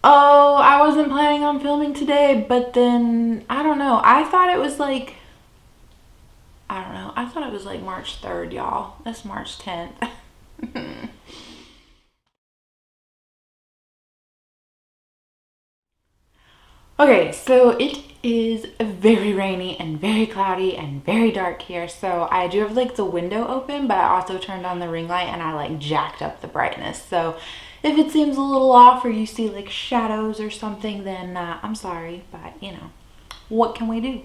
Oh, I wasn't planning on filming today, but then, I don't know. I thought it was like, I don't know. I thought it was like March 3rd, y'all. That's March 10th. Okay, so it is very rainy and very cloudy and very dark here. So I do have like the window open, but I also turned on the ring light and I like jacked up the brightness. So if it seems a little off or you see like shadows or something, then I'm sorry, but you know, what can we do?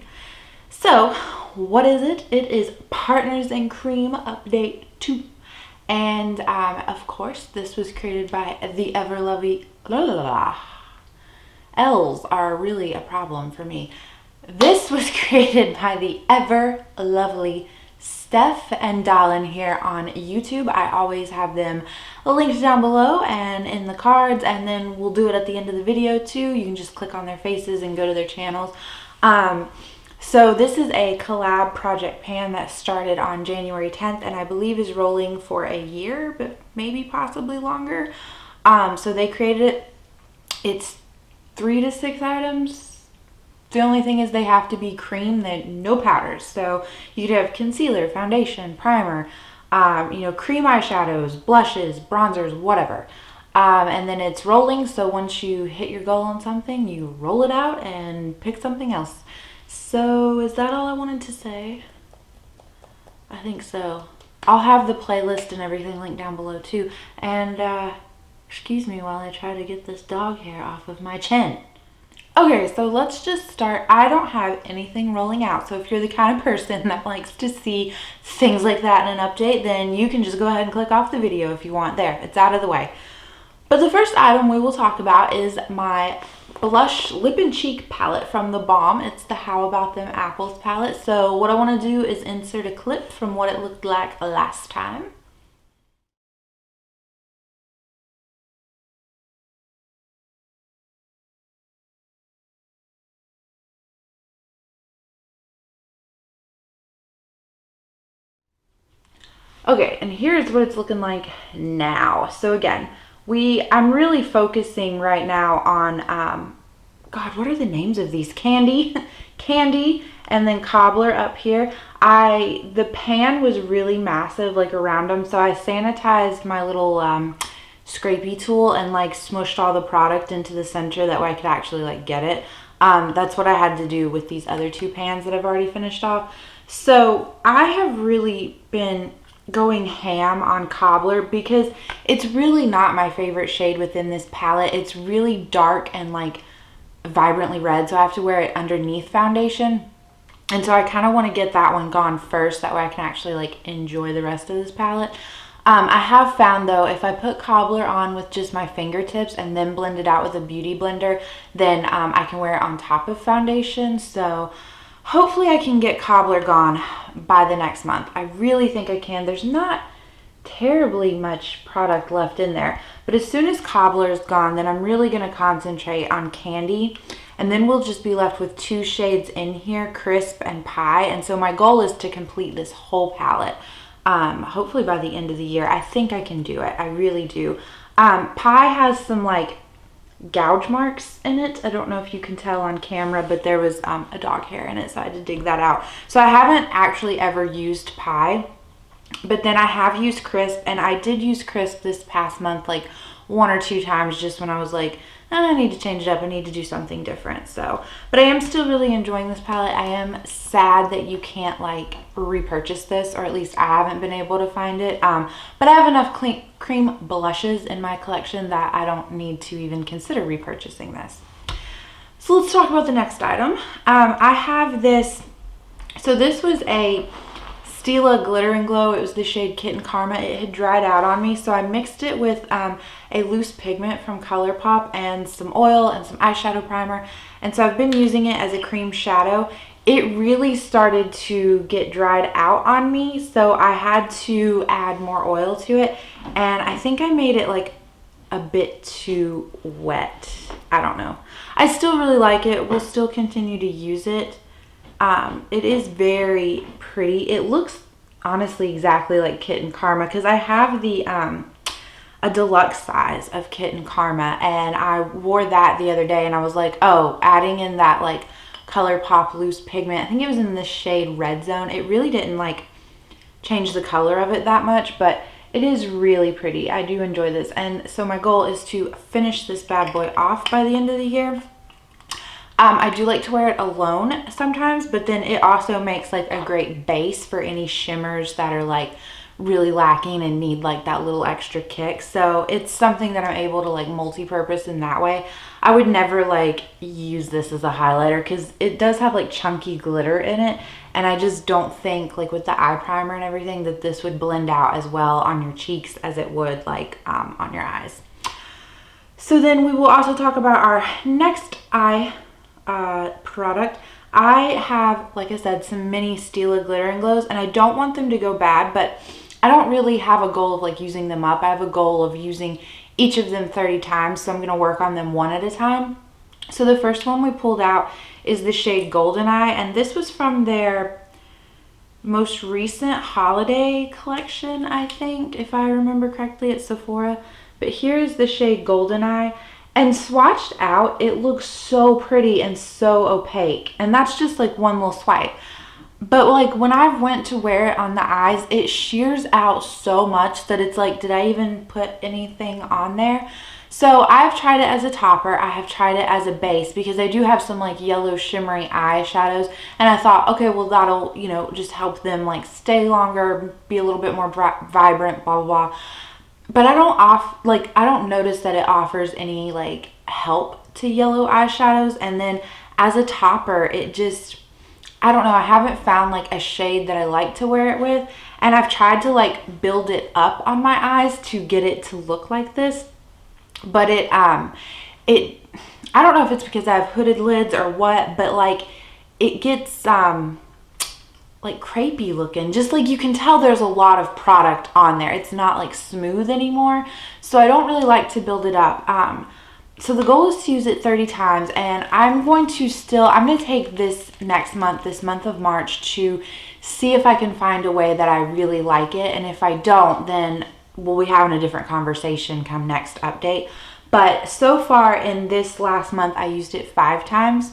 So what is it? It is Partners in Cream Update 2. And of course, this was created by the ever lovely, L's are really a problem for me. This was created by the ever lovely Steph and DaLin here on YouTube. I always have them linked down below and in the cards, and then we'll do it at the end of the video too. You can just click on their faces and go to their channels. So this is a collab project pan that started on January 10th and I believe is rolling for a year, but maybe possibly longer. So they created it. It's 3 to 6 items. The only thing is they have to be cream, no powders. So you could have concealer, foundation, primer, you know, cream eyeshadows, blushes, bronzers, whatever. And then it's rolling, so once you hit your goal on something, you roll it out and pick something else. So is that all I wanted to say? I think so. I'll have the playlist and everything linked down below too. And excuse me while I try to get this dog hair off of my chin. Okay, so let's just start. I don't have anything rolling out, so if you're the kind of person that likes to see things like that in an update, then you can just go ahead and click off the video if you want. There, it's out of the way. But the first item we will talk about is my blush lip and cheek palette from theBalm. It's the How About Them Apples palette. So what I want to do is insert a clip from what it looked like last time. Okay, and here's what it's looking like now. So again, I'm really focusing right now on, God, what are the names of these? Candy, Candy, and then Cobbler up here. The pan was really massive, like around them, so I sanitized my little scrapey tool and like smushed all the product into the center. That way I could actually like get it. That's what I had to do with these other 2 pans that I've already finished off. So I have really been going ham on Cobbler because it's really not my favorite shade within this palette. It's really dark and like vibrantly red, so I have to wear it underneath foundation. And so I kind of want to get that one gone first, that way I can actually like enjoy the rest of this palette. I have found though, if I put Cobbler on with just my fingertips and then blend it out with a beauty blender, then I can wear it on top of foundation. So hopefully I can get Cobbler gone by the next month. I really think I can. There's not terribly much product left in there, but as soon as Cobbler is gone, then I'm really going to concentrate on Candy, and then we'll just be left with 2 shades in here, Crisp and Pie. And so my goal is to complete this whole palette, hopefully by the end of the year. I think I can do it. I really do. Pie has some like gouge marks in it. I don't know if you can tell on camera, but there was a dog hair in it, so I had to dig that out. So I haven't actually ever used Pie, but then I have used Crisp, and I did use Crisp this past month like 1 or 2 times, just when I was like, I need to change it up, I need to do something different. So, but I am still really enjoying this palette. I am sad that you can't like repurchase this, or at least I haven't been able to find it. But I have enough cream blushes in my collection that I don't need to even consider repurchasing this. So let's talk about the next item. I have this, so this was a Stila Glitter Glow. It was the shade Kitten Karma. It had dried out on me, so I mixed it with a loose pigment from ColourPop and some oil and some eyeshadow primer. And so I've been using it as a cream shadow. It really started to get dried out on me, so I had to add more oil to it. And I think I made it like a bit too wet. I don't know. I still really like it. We'll still continue to use it. It is very pretty. It looks honestly exactly like Kitten Karma, because I have the a a deluxe size of Kitten Karma, and I wore that the other day, and I was like, oh, adding in that like ColourPop loose pigment, I think it was in the shade Redzone. It really didn't like change the color of it that much, but it is really pretty. I do enjoy this, and so my goal is to finish this bad boy off by the end of the year. I do like to wear it alone sometimes, but then it also makes like a great base for any shimmers that are like really lacking and need like that little extra kick. So it's something that I'm able to like multi-purpose in that way. I would never like use this as a highlighter because it does have like chunky glitter in it, and I just don't think like with the eye primer and everything that this would blend out as well on your cheeks as it would like on your eyes. So then we will also talk about our next eye product. I have, like I said, some mini Stila Glitter Glows, and I don't want them to go bad, but I don't really have a goal of like using them up. I have a goal of using each of them 30 times, so I'm going to work on them one at a time. So the first one we pulled out is the shade Golden Eye, and this was from their most recent holiday collection, I think, if I remember correctly, at Sephora. But here's the shade Golden Eye, and swatched out, it looks so pretty and so opaque, and that's just like one little swipe. But like when I went to wear it on the eyes, it shears out so much that it's like, did I even put anything on there? So I've tried it as a topper. I have tried it as a base because I do have some like yellow shimmery eyeshadows, and I thought, okay, well that'll, you know, just help them like stay longer, be a little bit more vibrant, blah, blah, blah. But I don't notice that it offers any like help to yellow eyeshadows. And then as a topper, it just, I don't know, I haven't found like a shade that I like to wear it with, and I've tried to like build it up on my eyes to get it to look like this, but I don't know if it's because I have hooded lids or what, but like it gets like crepey looking, just like you can tell there's a lot of product on there. It's not like smooth anymore, so I don't really like to build it up. So the goal is to use it 30 times, and I'm going to take this next month, this month of March, to see if I can find a way that I really like it. And if I don't, then we'll be having a different conversation come next update. But so far in this last month, I used it 5 times.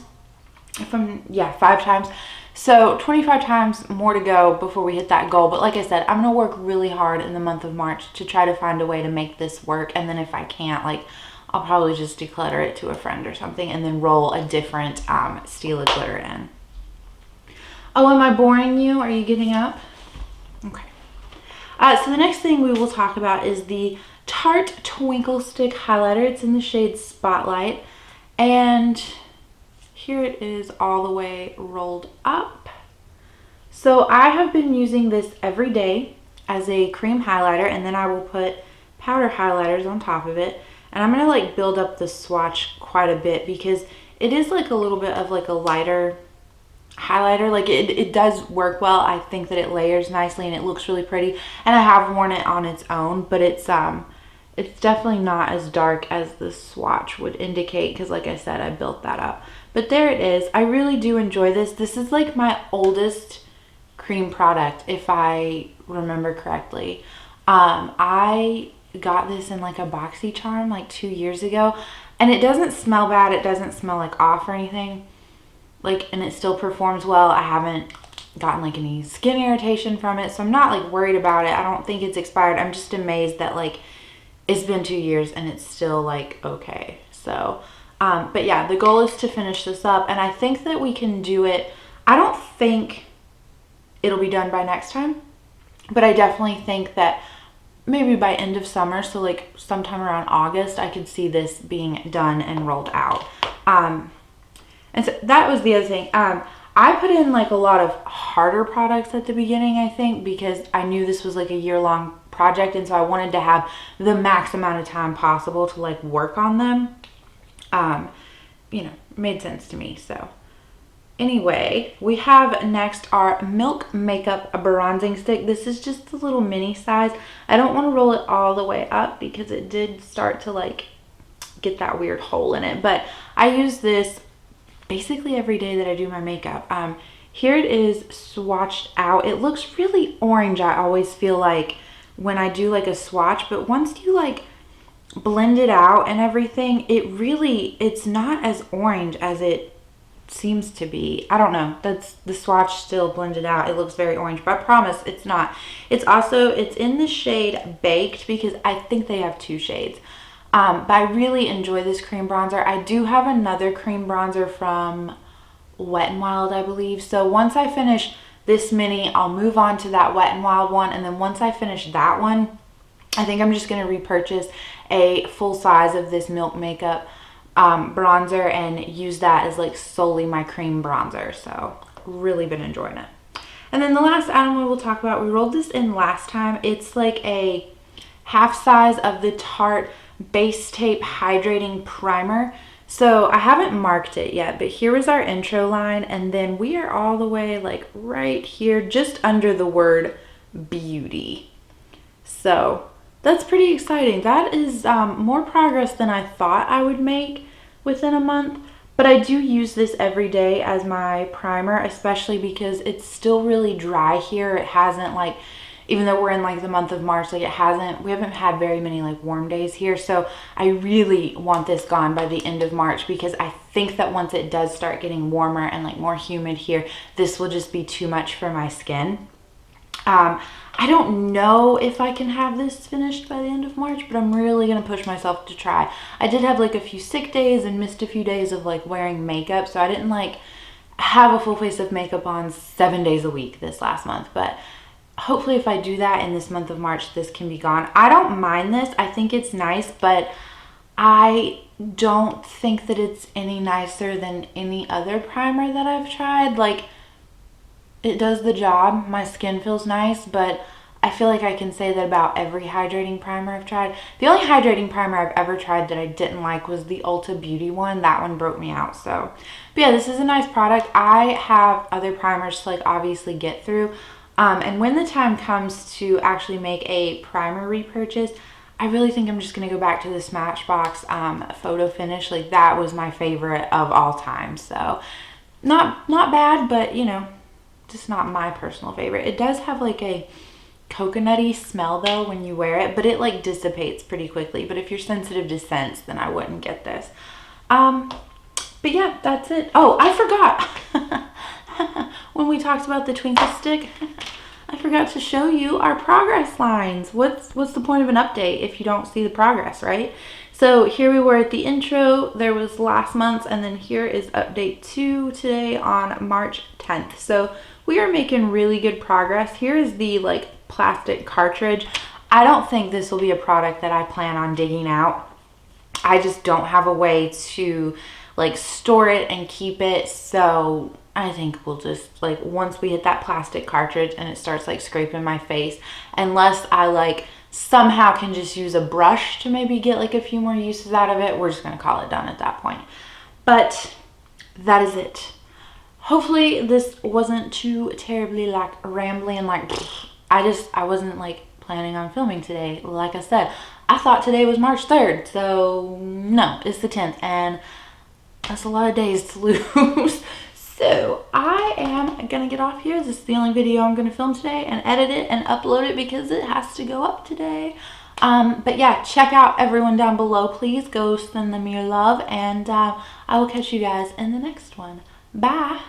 5 times. So 25 times more to go before we hit that goal. But like I said, I'm going to work really hard in the month of March to try to find a way to make this work. And then if I can't, like, I'll probably just declutter it to a friend or something and then roll a different Stila glitter in. Oh, am I boring you? Are you getting up? Okay. So the next thing we will talk about is the Tarte Twinklestick highlighter. It's in the shade Spotlight. And here it is all the way rolled up. So I have been using this every day as a cream highlighter, and then I will put powder highlighters on top of it. And I'm gonna like build up the swatch quite a bit because it is like a little bit of like a lighter highlighter. Like it does work well. I think that it layers nicely and it looks really pretty. And I have worn it on its own, but it's definitely not as dark as the swatch would indicate because like I said, I built that up. But there it is. I really do enjoy this. This is like my oldest cream product, if I remember correctly. I got this in like a BoxyCharm like 2 years ago, and it doesn't smell bad. It doesn't smell like off or anything. Like, and it still performs well. I haven't gotten like any skin irritation from it, so I'm not like worried about it. I don't think it's expired. I'm just amazed that like it's been 2 years and it's still like okay. So but yeah, the goal is to finish this up, and I think that we can do it. I don't think it'll be done by next time, but I definitely think that maybe by end of summer, so like sometime around August, I could see this being done and rolled out. And so that was the other thing. I put in like a lot of harder products at the beginning, I think, because I knew this was like a year-long project, and so I wanted to have the max amount of time possible to like work on them. You know, made sense to me. So anyway, we have next our Milk Makeup Bronzing Stick. This is just a little mini size. I don't want to roll it all the way up because it did start to like get that weird hole in it, but I use this basically every day that I do my makeup. Here it is swatched out. It looks really orange, I always feel like, when I do like a swatch, but once you like blend it out and everything, it's not as orange as it seems to be. I don't know. That's the swatch still blended out. It looks very orange, but I promise it's not. It's in the shade Baked because I think they have 2 shades. But I really enjoy this cream bronzer. I do have another cream bronzer from Wet n Wild, I believe. So once I finish this mini, I'll move on to that Wet n Wild one. And then once I finish that one, I think I'm just going to repurchase a full size of this Milk Makeup bronzer and use that as like solely my cream bronzer. So really been enjoying it. And then the last item we will talk about, we rolled this in last time. It's like a half size of the Tarte Base Tape Hydrating Primer. So I haven't marked it yet, but here is our intro line, and then we are all the way like right here, just under the word beauty. So that's pretty exciting. That is more progress than I thought I would make within a month. But I do use this every day as my primer, especially because it's still really dry here. It hasn't like, even though we're in like the month of March, like we haven't had very many like warm days here. So I really want this gone by the end of March because I think that once it does start getting warmer and like more humid here, this will just be too much for my skin. I don't know if I can have this finished by the end of March, but I'm really going to push myself to try. I did have like a few sick days and missed a few days of like wearing makeup, so I didn't like have a full face of makeup on 7 days a week this last month, but hopefully if I do that in this month of March, this can be gone. I don't mind this. I think it's nice, but I don't think that it's any nicer than any other primer that I've tried. Like, it does the job. My skin feels nice, but I feel like I can say that about every hydrating primer I've tried. The only hydrating primer I've ever tried that I didn't like was the Ulta Beauty one. That one broke me out. So, but yeah, this is a nice product. I have other primers to like obviously get through. And when the time comes to actually make a primer repurchase, I really think I'm just going to go back to the Smashbox Photo Finish. Like, that was my favorite of all time. So, not bad, but, you know, just not my personal favorite. It does have like a coconutty smell though when you wear it, but it like dissipates pretty quickly. But if you're sensitive to scents, then I wouldn't get this. But yeah, that's it. Oh, I forgot. When we talked about the Twinklestick, I forgot to show you our progress lines. What's the point of an update if you don't see the progress, right? So here we were at the intro. There was last month's, and then here is update 2 today on March 10th. So we are making really good progress. Here is the like plastic cartridge. I don't think this will be a product that I plan on digging out. I just don't have a way to like store it and keep it. So I think we'll just like, once we hit that plastic cartridge and it starts like scraping my face, unless I like somehow can just use a brush to maybe get like a few more uses out of it, we're just gonna call it done at that point. But that is it. Hopefully this wasn't too terribly like rambling. Like I wasn't like planning on filming today. Like I said, I thought today was March 3rd. So no, it's the 10th, and that's a lot of days to lose. So I am gonna get off here. This is the only video I'm gonna film today and edit it and upload it because it has to go up today. But yeah, check out everyone down below. Please go send them your love, and I will catch you guys in the next one. Bye.